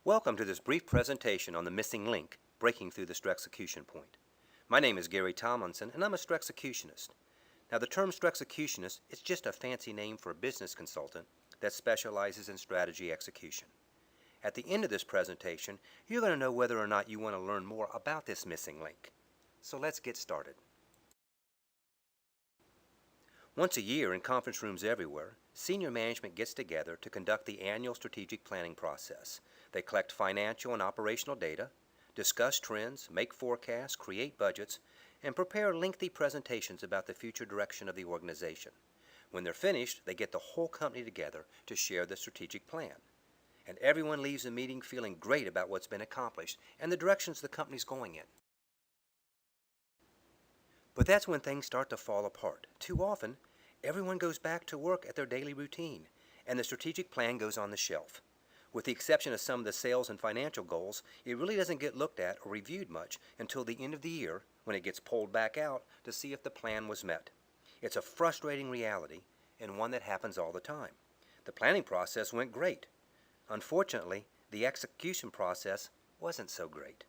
Welcome to this brief presentation on the missing link, breaking through the Strexection point. My name is Gary Tomlinson, and I'm a Strexecutionist. Now, the term Strexecutionist is just a fancy name for a business consultant that specializes in strategy execution. At the end of this presentation, you're going to know whether or not you want to learn more about this missing link. So let's get started. Once a year in conference rooms everywhere, senior management gets together to conduct the annual strategic planning process. They collect financial and operational data, discuss trends, make forecasts, create budgets, and prepare lengthy presentations about the future direction of the organization. When they're finished, they get the whole company together to share the strategic plan. And everyone leaves the meeting feeling great about what's been accomplished and the directions the company's going in. But that's when things start to fall apart. Too often, everyone goes back to work at their daily routine, and the strategic plan goes on the shelf. With the exception of some of the sales and financial goals, it really doesn't get looked at or reviewed much until the end of the year when it gets pulled back out to see if the plan was met. It's a frustrating reality and one that happens all the time. The planning process went great. Unfortunately, the execution process wasn't so great.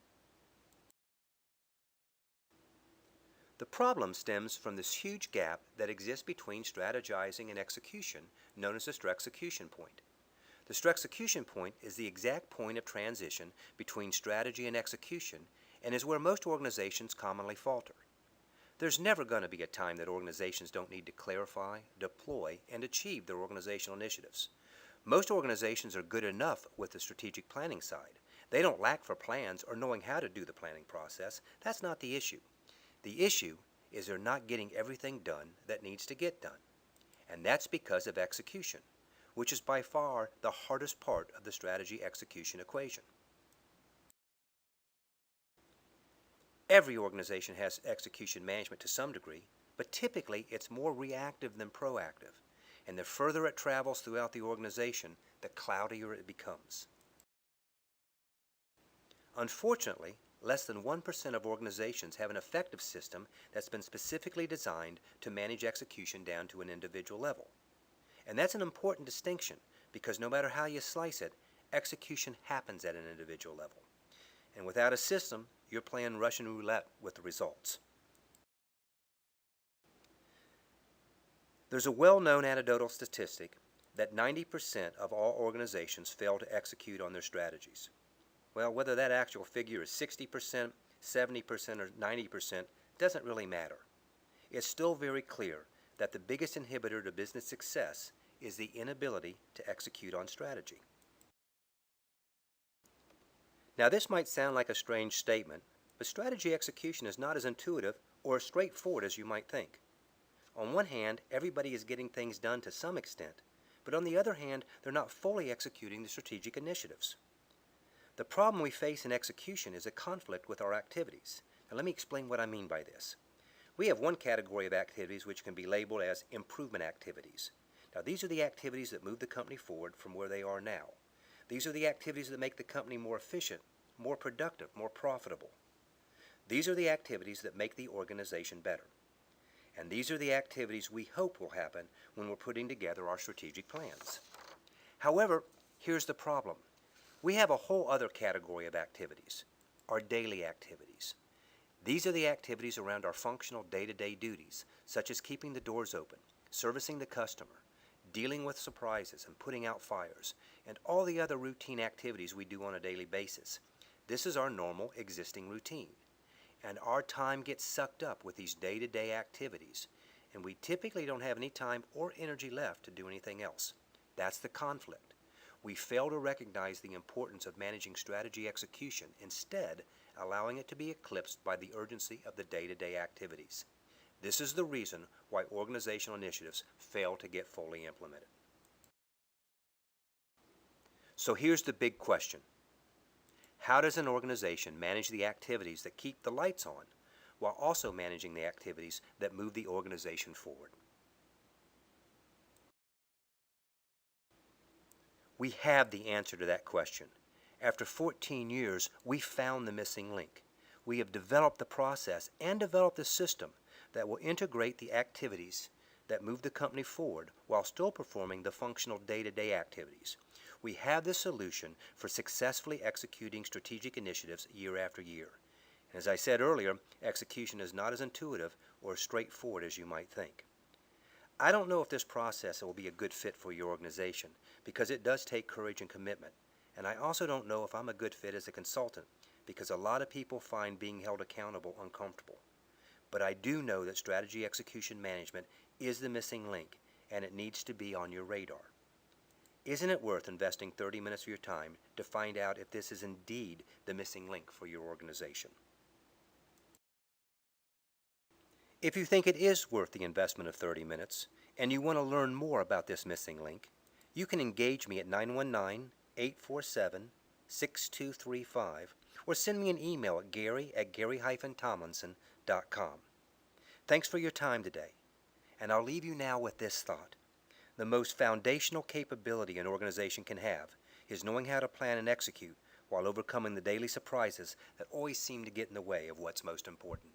The problem stems from this huge gap that exists between strategizing and execution, known as the Strexection point. The Strexection point is the exact point of transition between strategy and execution and is where most organizations commonly falter. There's never going to be a time that organizations don't need to clarify, deploy, and achieve their organizational initiatives. Most organizations are good enough with the strategic planning side. They don't lack for plans or knowing how to do the planning process. That's not the issue. The issue is they're not getting everything done that needs to get done. And that's because of execution, which is by far the hardest part of the strategy execution equation. Every organization has execution management to some degree, but typically it's more reactive than proactive. And the further it travels throughout the organization, the cloudier it becomes. Unfortunately, less than 1% of organizations have an effective system that's been specifically designed to manage execution down to an individual level. And that's an important distinction because no matter how you slice it, execution happens at an individual level. And without a system, you're playing Russian roulette with the results. There's a well-known anecdotal statistic that 90% of all organizations fail to execute on their strategies. Well, whether that actual figure is 60%, 70%, or 90% doesn't really matter. It's still very clear that the biggest inhibitor to business success is the inability to execute on strategy. Now, this might sound like a strange statement, but strategy execution is not as intuitive or as straightforward as you might think. On one hand, everybody is getting things done to some extent, but on the other hand, they're not fully executing the strategic initiatives. The problem we face in execution is a conflict with our activities. Now, let me explain what I mean by this. We have one category of activities which can be labeled as improvement activities. Now, these are the activities that move the company forward from where they are now. These are the activities that make the company more efficient, more productive, more profitable. These are the activities that make the organization better. And these are the activities we hope will happen when we're putting together our strategic plans. However, here's the problem. We have a whole other category of activities, our daily activities. These are the activities around our functional day-to-day duties, such as keeping the doors open, servicing the customer, dealing with surprises and putting out fires, and all the other routine activities we do on a daily basis. This is our normal existing routine. And our time gets sucked up with these day-to-day activities, and we typically don't have any time or energy left to do anything else. That's the conflict. We fail to recognize the importance of managing strategy execution, instead allowing it to be eclipsed by the urgency of the day-to-day activities. This is the reason why organizational initiatives fail to get fully implemented. So here's the big question. How does an organization manage the activities that keep the lights on while also managing the activities that move the organization forward? We have the answer to that question. After 14 years, we found the missing link. We have developed the process and developed the system that will integrate the activities that move the company forward while still performing the functional day-to-day activities. We have the solution for successfully executing strategic initiatives year after year. And as I said earlier, execution is not as intuitive or as straightforward as you might think. I don't know if this process will be a good fit for your organization because it does take courage and commitment. And I also don't know if I'm a good fit as a consultant because a lot of people find being held accountable uncomfortable. But I do know that strategy execution management is the missing link, and it needs to be on your radar. Isn't it worth investing 30 minutes of your time to find out if this is indeed the missing link for your organization? If you think it is worth the investment of 30 minutes, and you want to learn more about this missing link, you can engage me at 919-847-6235 or send me an email at gary@gary-tomlinson.com. Thanks for your time today, and I'll leave you now with this thought. The most foundational capability an organization can have is knowing how to plan and execute while overcoming the daily surprises that always seem to get in the way of what's most important.